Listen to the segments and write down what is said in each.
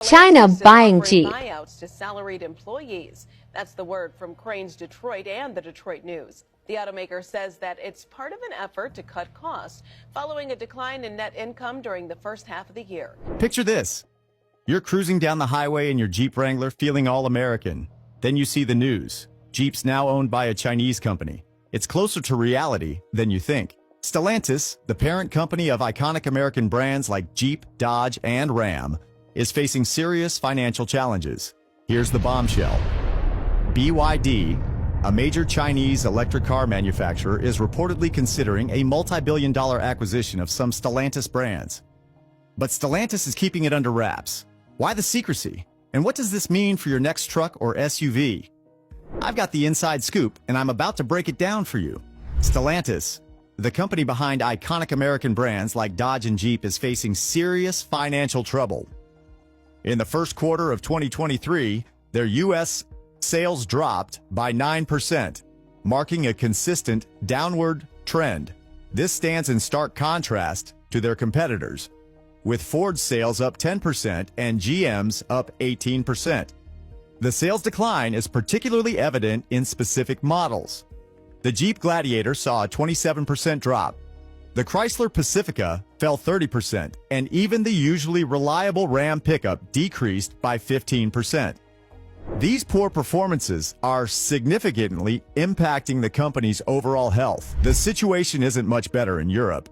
China buying Jeep. Buyouts to salaried employees. That's the word from Cranes Detroit and the Detroit News. The automaker says that it's part of an effort to cut costs following a decline in net income during the first half of the year. Picture this. You're cruising down the highway in your Jeep Wrangler feeling all American. Then you see the news. Jeep's now owned by a Chinese company. It's closer to reality than you think. Stellantis, the parent company of iconic American brands like Jeep, Dodge, and Ram, is facing serious financial challenges. Here's the bombshell. BYD, a major Chinese electric car manufacturer, is reportedly considering a multi-billion-dollar acquisition of some Stellantis brands. But Stellantis is keeping it under wraps. Why the secrecy? And what does this mean for your next truck or SUV? I've got the inside scoop, and I'm about to break it down for you. Stellantis, the company behind iconic American brands like Dodge and Jeep, is facing serious financial trouble. In the first quarter of 2023, their U.S. sales dropped by 9%, marking a consistent downward trend. This stands in stark contrast to their competitors, with Ford's sales up 10% and GM's up 18%. The sales decline is particularly evident in specific models. The Jeep Gladiator saw a 27% drop. The Chrysler Pacifica fell 30%, and even the usually reliable Ram pickup decreased by 15%. These poor performances are significantly impacting the company's overall health. The situation isn't much better in Europe.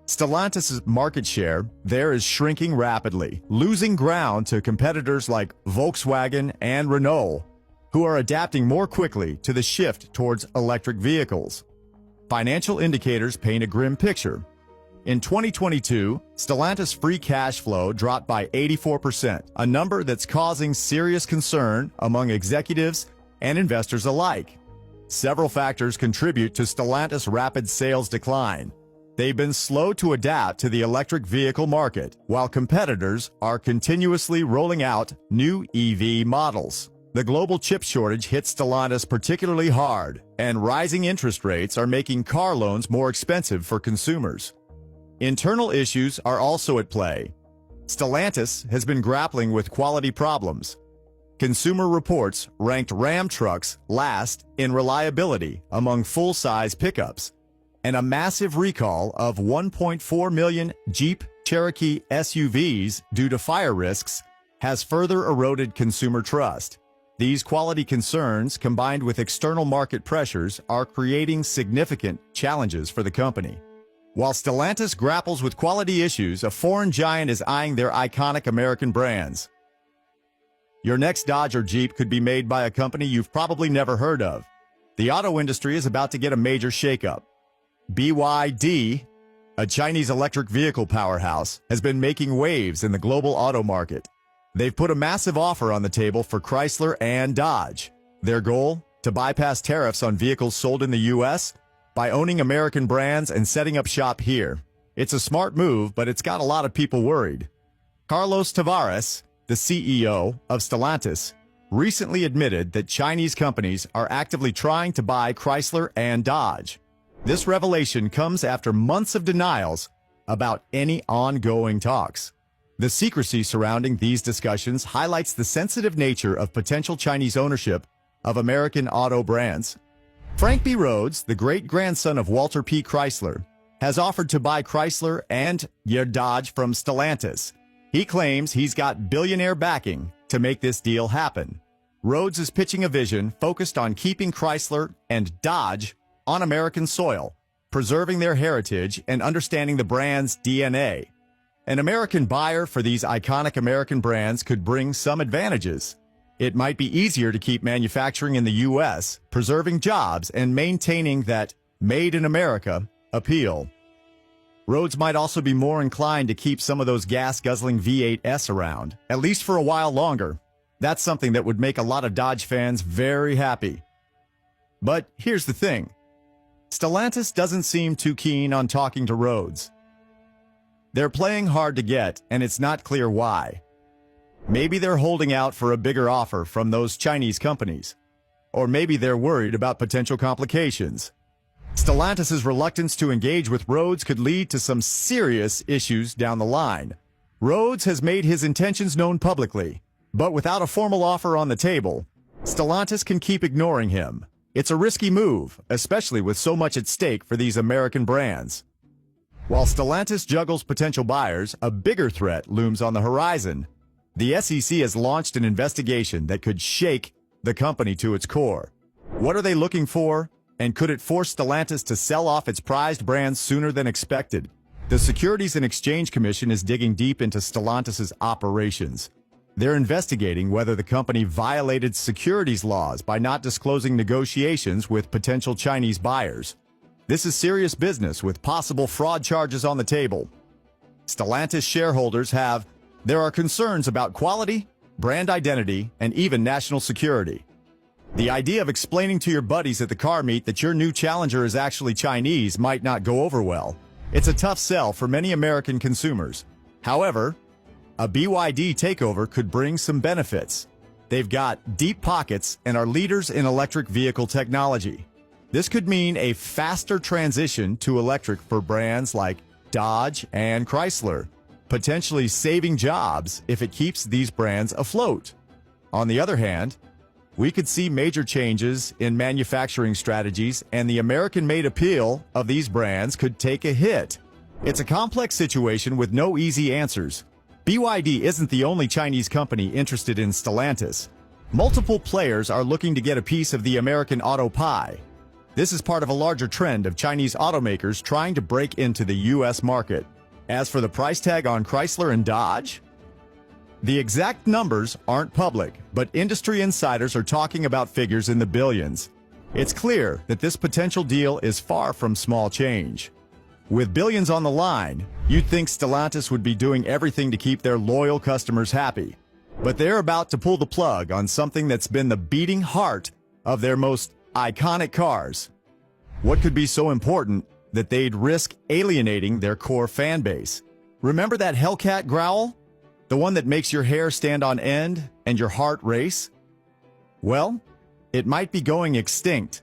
Stellantis' market share there is shrinking rapidly, losing ground to competitors like Volkswagen and Renault, who are adapting more quickly to the shift towards electric vehicles. Financial indicators paint a grim picture. In 2022, Stellantis' free cash flow dropped by 84%, a number that's causing serious concern among executives and investors alike. Several factors contribute to Stellantis' rapid sales decline. They've been slow to adapt to the electric vehicle market, while competitors are continuously rolling out new EV models. The global chip shortage hit Stellantis particularly hard, and rising interest rates are making car loans more expensive for consumers. Internal issues are also at play. Stellantis has been grappling with quality problems. Consumer Reports ranked Ram trucks last in reliability among full-size pickups, and a massive recall of 1.4 million Jeep Cherokee SUVs due to fire risks has further eroded consumer trust. These quality concerns, combined with external market pressures, are creating significant challenges for the company. While Stellantis grapples with quality issues, a foreign giant is eyeing their iconic American brands. Your next Dodge or Jeep could be made by a company you've probably never heard of. The auto industry is about to get a major shakeup. BYD, a Chinese electric vehicle powerhouse, has been making waves in the global auto market. They've put a massive offer on the table for Chrysler and Dodge. Their goal? To bypass tariffs on vehicles sold in the U.S. by owning American brands and setting up shop here. It's a smart move, but it's got a lot of people worried. Carlos Tavares, the CEO of Stellantis, recently admitted that Chinese companies are actively trying to buy Chrysler and Dodge. This revelation comes after months of denials about any ongoing talks. The secrecy surrounding these discussions highlights the sensitive nature of potential Chinese ownership of American auto brands. Frank B. Rhodes, the great-grandson of Walter P. Chrysler, has offered to buy Chrysler and Dodge from Stellantis. He claims he's got billionaire backing to make this deal happen. Rhodes is pitching a vision focused on keeping Chrysler and Dodge on American soil, preserving their heritage and understanding the brand's DNA. An American buyer for these iconic American brands could bring some advantages. It might be easier to keep manufacturing in the U.S., preserving jobs and maintaining that Made in America appeal. Rhodes might also be more inclined to keep some of those gas-guzzling V8s around, at least for a while longer. That's something that would make a lot of Dodge fans very happy. But here's the thing. Stellantis doesn't seem too keen on talking to Rhodes. They're playing hard to get, and it's not clear why. Maybe they're holding out for a bigger offer from those Chinese companies. Or maybe they're worried about potential complications. Stellantis' reluctance to engage with Rhodes could lead to some serious issues down the line. Rhodes has made his intentions known publicly, but without a formal offer on the table, Stellantis can keep ignoring him. It's a risky move, especially with so much at stake for these American brands. While Stellantis juggles potential buyers, a bigger threat looms on the horizon. The SEC has launched an investigation that could shake the company to its core. What are they looking for, and could it force Stellantis to sell off its prized brands sooner than expected? The Securities and Exchange Commission is digging deep into Stellantis' operations. They're investigating whether the company violated securities laws by not disclosing negotiations with potential Chinese buyers. This is serious business with possible fraud charges on the table. Stellantis shareholders there are concerns about quality, brand identity, and even national security. The idea of explaining to your buddies at the car meet that your new challenger is actually Chinese might not go over well. It's a tough sell for many American consumers. However, a BYD takeover could bring some benefits. They've got deep pockets and are leaders in electric vehicle technology. This could mean a faster transition to electric for brands like Dodge and Chrysler, potentially saving jobs if it keeps these brands afloat. On the other hand, we could see major changes in manufacturing strategies, and the American-made appeal of these brands could take a hit. It's a complex situation with no easy answers. BYD isn't the only Chinese company interested in Stellantis. Multiple players are looking to get a piece of the American auto pie. This is part of a larger trend of Chinese automakers trying to break into the U.S. market. As for the price tag on Chrysler and Dodge, the exact numbers aren't public, but industry insiders are talking about figures in the billions. It's clear that this potential deal is far from small change. With billions on the line, you'd think Stellantis would be doing everything to keep their loyal customers happy. But they're about to pull the plug on something that's been the beating heart of their most iconic cars. What could be so important that they'd risk alienating their core fan base? Remember that Hellcat growl? The one that makes your hair stand on end and your heart race? Well, it might be going extinct.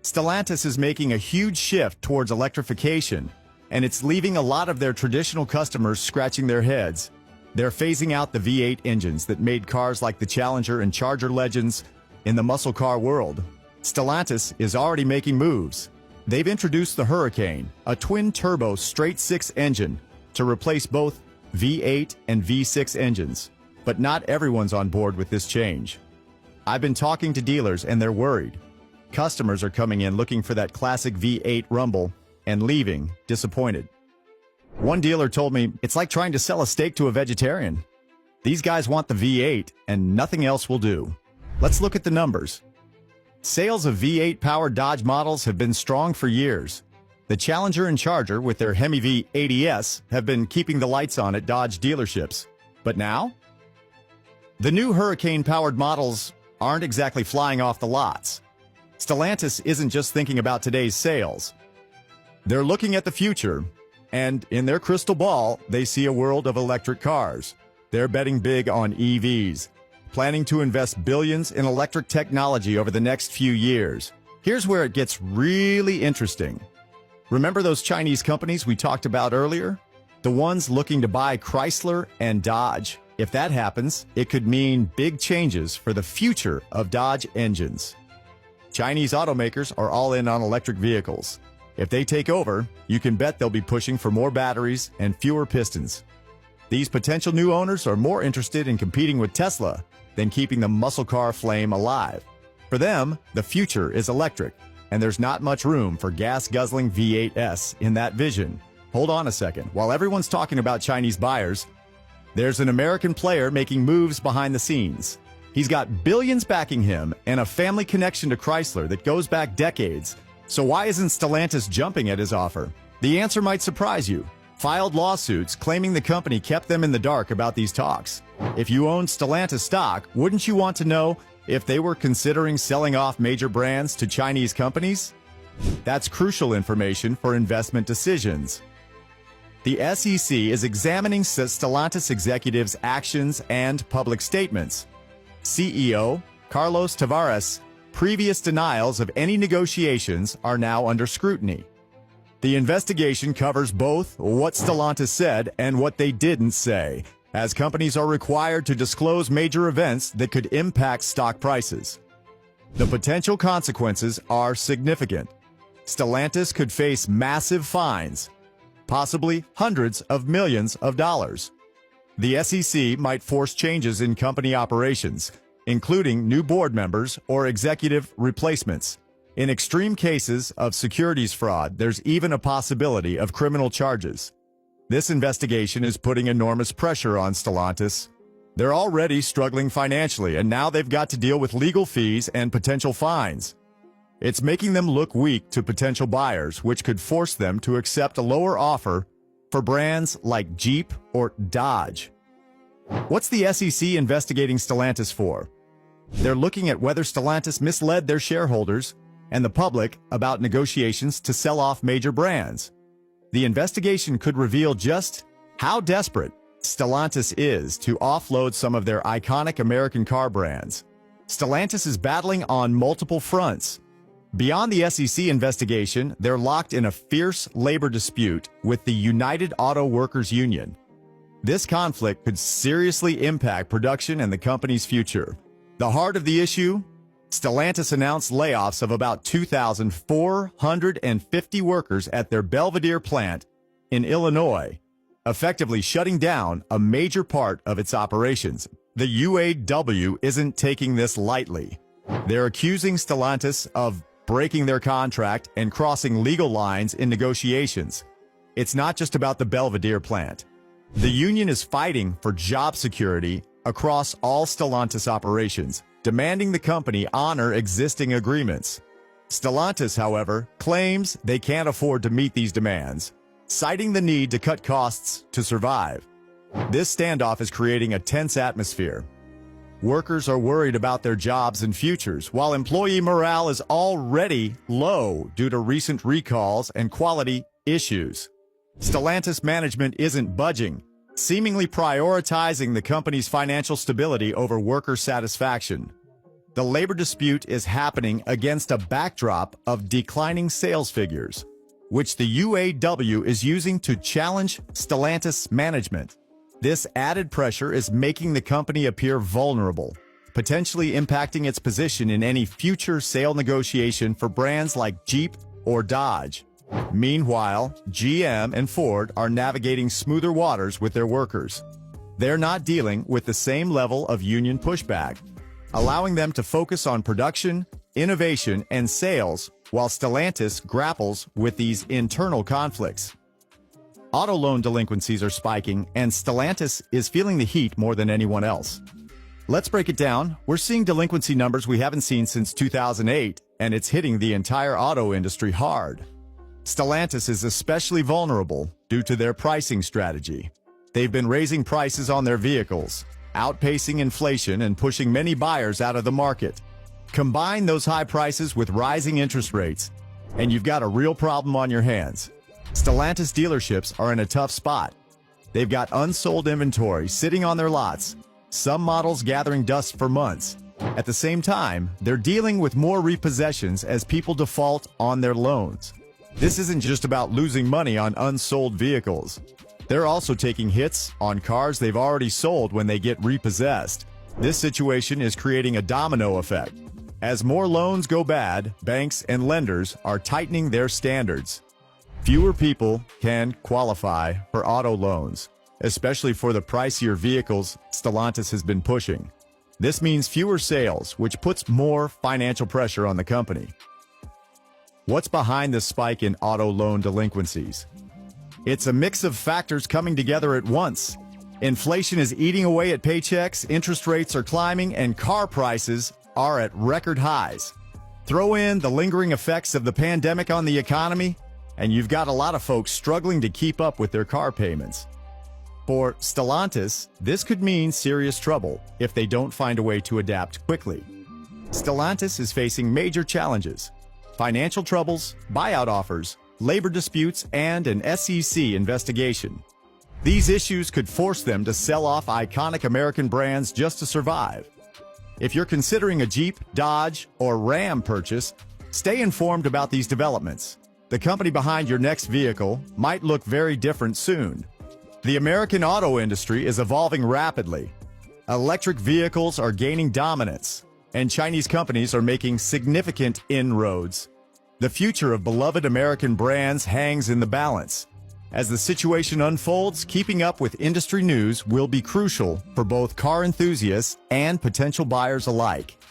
Stellantis is making a huge shift towards electrification, and it's leaving a lot of their traditional customers scratching their heads. They're phasing out the V8 engines that made cars like the Challenger and Charger legends in the muscle car world. Stellantis is already making moves. They've introduced the Hurricane, a twin-turbo straight-six engine, to replace both V8 and V6 engines. But not everyone's on board with this change. I've been talking to dealers, and they're worried. Customers are coming in looking for that classic V8 rumble and leaving disappointed. One dealer told me, it's like trying to sell a steak to a vegetarian. These guys want the V8 and nothing else will do. Let's look at the numbers. Sales of V8-powered Dodge models have been strong for years. The Challenger and Charger with their Hemi V ADS have been keeping the lights on at Dodge dealerships. But now? The new Hurricane-powered models aren't exactly flying off the lots. Stellantis isn't just thinking about today's sales. They're looking at the future, and in their crystal ball, they see a world of electric cars. They're betting big on EVs, planning to invest billions in electric technology over the next few years. Here's where it gets really interesting. Remember those Chinese companies we talked about earlier? The ones looking to buy Chrysler and Dodge. If that happens, it could mean big changes for the future of Dodge engines. Chinese automakers are all in on electric vehicles. If they take over, you can bet they'll be pushing for more batteries and fewer pistons. These potential new owners are more interested in competing with Tesla than keeping the muscle car flame alive. For them, the future is electric, and there's not much room for gas-guzzling V8s in that vision. Hold on a second. While everyone's talking about Chinese buyers, there's an American player making moves behind the scenes. He's got billions backing him and a family connection to Chrysler that goes back decades. So why isn't Stellantis jumping at his offer? The answer might surprise you. Filed lawsuits claiming the company kept them in the dark about these talks. If you own Stellantis stock, wouldn't you want to know if they were considering selling off major brands to Chinese companies? That's crucial information for investment decisions. The SEC is examining Stellantis executives' actions and public statements. CEO Carlos Tavares' previous denials of any negotiations are now under scrutiny. The investigation covers both what Stellantis said and what they didn't say, as companies are required to disclose major events that could impact stock prices. The potential consequences are significant. Stellantis could face massive fines, possibly hundreds of millions of dollars. The SEC might force changes in company operations, including new board members or executive replacements. In extreme cases of securities fraud, there's even a possibility of criminal charges. This investigation is putting enormous pressure on Stellantis. They're already struggling financially, and now they've got to deal with legal fees and potential fines. It's making them look weak to potential buyers, which could force them to accept a lower offer for brands like Jeep or Dodge. What's the SEC investigating Stellantis for? They're looking at whether Stellantis misled their shareholders and the public about negotiations to sell off major brands. The investigation could reveal just how desperate Stellantis is to offload some of their iconic American car brands. Stellantis is battling on multiple fronts. Beyond the SEC investigation, they're locked in a fierce labor dispute with the United Auto Workers Union. This conflict could seriously impact production and the company's future. The heart of the issue? Stellantis announced layoffs of about 2,450 workers at their Belvidere plant in Illinois, effectively shutting down a major part of its operations. The UAW isn't taking this lightly. They're accusing Stellantis of breaking their contract and crossing legal lines in negotiations. It's not just about the Belvidere plant. The union is fighting for job security across all Stellantis operations, demanding the company honor existing agreements. Stellantis, however, claims they can't afford to meet these demands, citing the need to cut costs to survive. This standoff is creating a tense atmosphere. Workers are worried about their jobs and futures, while employee morale is already low due to recent recalls and quality issues. Stellantis management isn't budging, seemingly prioritizing the company's financial stability over worker satisfaction. The labor dispute is happening against a backdrop of declining sales figures, which the UAW is using to challenge Stellantis management. This added pressure is making the company appear vulnerable, potentially impacting its position in any future sale negotiation for brands like Jeep or Dodge. Meanwhile, GM and Ford are navigating smoother waters with their workers. They're not dealing with the same level of union pushback, allowing them to focus on production, innovation, and sales while Stellantis grapples with these internal conflicts. Auto loan delinquencies are spiking, and Stellantis is feeling the heat more than anyone else. Let's break it down. We're seeing delinquency numbers we haven't seen since 2008, and it's hitting the entire auto industry hard. Stellantis is especially vulnerable due to their pricing strategy. They've been raising prices on their vehicles, outpacing inflation and pushing many buyers out of the market. Combine those high prices with rising interest rates, and you've got a real problem on your hands. Stellantis dealerships are in a tough spot. They've got unsold inventory sitting on their lots, some models gathering dust for months. At the same time, they're dealing with more repossessions as people default on their loans. This isn't just about losing money on unsold vehicles. They're also taking hits on cars they've already sold when they get repossessed. This situation is creating a domino effect. As more loans go bad, banks and lenders are tightening their standards. Fewer people can qualify for auto loans, especially for the pricier vehicles Stellantis has been pushing. This means fewer sales, which puts more financial pressure on the company. What's behind the spike in auto loan delinquencies? It's a mix of factors coming together at once. Inflation is eating away at paychecks, interest rates are climbing, and car prices are at record highs. Throw in the lingering effects of the pandemic on the economy, and you've got a lot of folks struggling to keep up with their car payments. For Stellantis, this could mean serious trouble if they don't find a way to adapt quickly. Stellantis is facing major challenges: financial troubles, buyout offers, labor disputes, and an SEC investigation. These issues could force them to sell off iconic American brands just to survive. If you're considering a Jeep, Dodge, or Ram purchase, stay informed about these developments. The company behind your next vehicle might look very different soon. The American auto industry is evolving rapidly. Electric vehicles are gaining dominance, and Chinese companies are making significant inroads. The future of beloved American brands hangs in the balance. As the situation unfolds, keeping up with industry news will be crucial for both car enthusiasts and potential buyers alike.